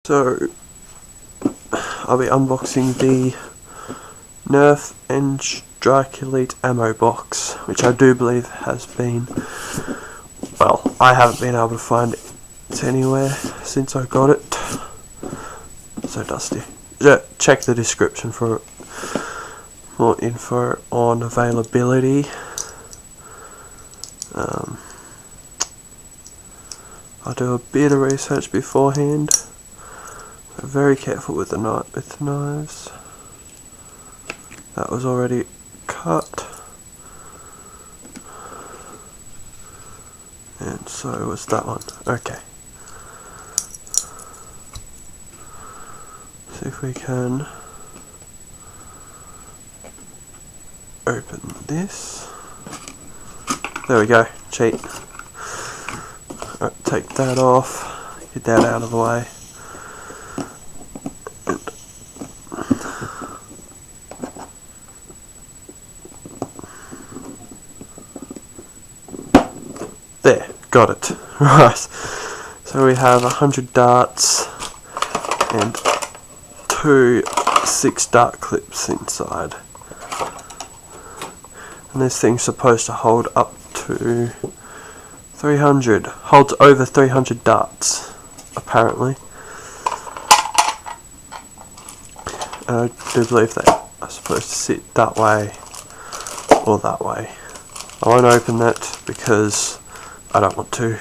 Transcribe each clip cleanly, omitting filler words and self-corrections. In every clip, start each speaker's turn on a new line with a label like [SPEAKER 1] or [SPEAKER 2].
[SPEAKER 1] So I'll be unboxing the Nerf and Strike Elite ammo box, which I do believe has been, well, I haven't been able to find it anywhere since I got it. So dusty. Check the description for more info on availability. I'll do a bit of research beforehand. So very careful with the knives. That was already cut, and so was that one. Okay. See if we can open this. There we go. Cheat. Right, take that off. Get that out of the way. There, got it. Right. So we have 100 darts and 2 6-dart clips inside. And this thing's supposed to hold up to 300. Holds over 300 darts, apparently. And I do believe they are supposed to sit that way or that way. I won't open that because I don't want to.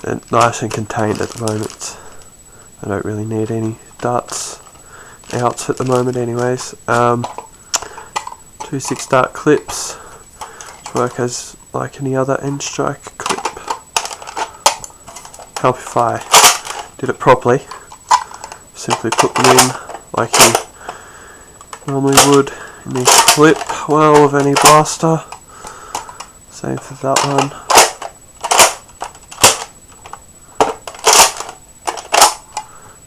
[SPEAKER 1] They're nice and contained at the moment. I don't really need any darts out at the moment anyways. 2 6-dart clips, which work as like any other end strike clip. Help if I did it properly. Simply put them in like you normally would in the clip well of any blaster. Same for that one.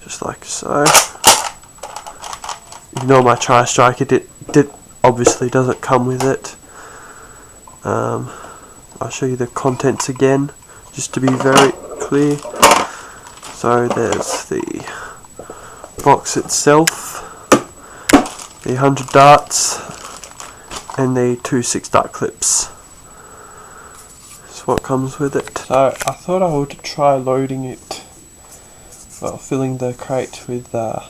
[SPEAKER 1] Just like so. Ignore my tri-strike, it obviously doesn't come with it. I'll show you the contents again, just to be very clear. So there's the box itself, the 100 darts, and the 2 6-dart clips. That's what comes with it. So I thought I would try loading it, well, filling the crate with or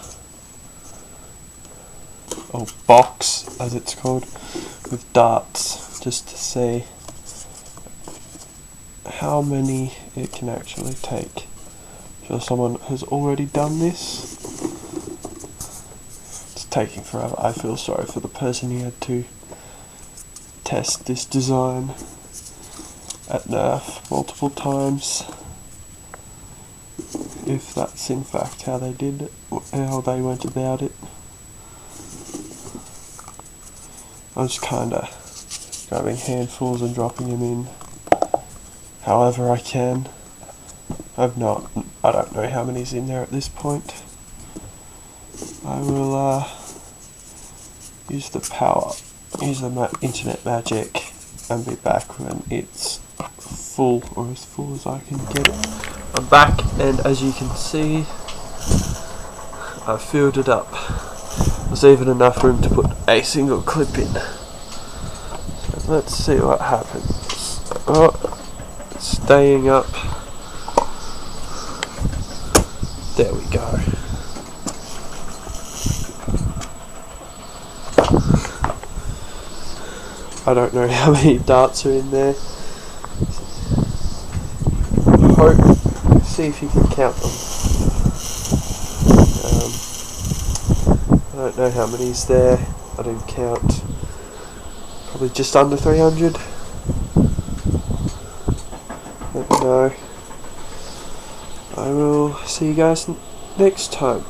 [SPEAKER 1] box as it's called, with darts, just to see how many it can actually take. So someone has already done this. It's taking forever. I feel sorry for the person who had to test this design at Nerf multiple times. If that's in fact how they did it, how they went about it. I'm just kinda grabbing handfuls and dropping them in however I can. I don't know how many's in there at this point. I will use the internet magic and be back when it's full, or as full as I can get it. I'm back, and as you can see, I've filled it up. There's even enough room to put a single clip in. So let's see what happens. Oh, it's staying up. There we go. I don't know how many darts are in there. See if you can count them. I don't know how many's there. I didn't count. Probably just under 300. Let me know. I will see you guys next time.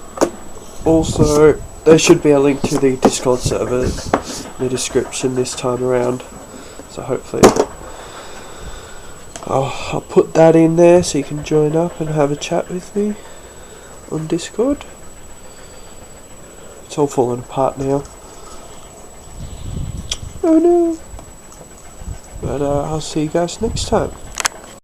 [SPEAKER 1] Also, there should be a link to the Discord server in the description this time around. So hopefully I'll put that in there so you can join up and have a chat with me on Discord. It's all falling apart now. Oh no. But I'll see you guys next time.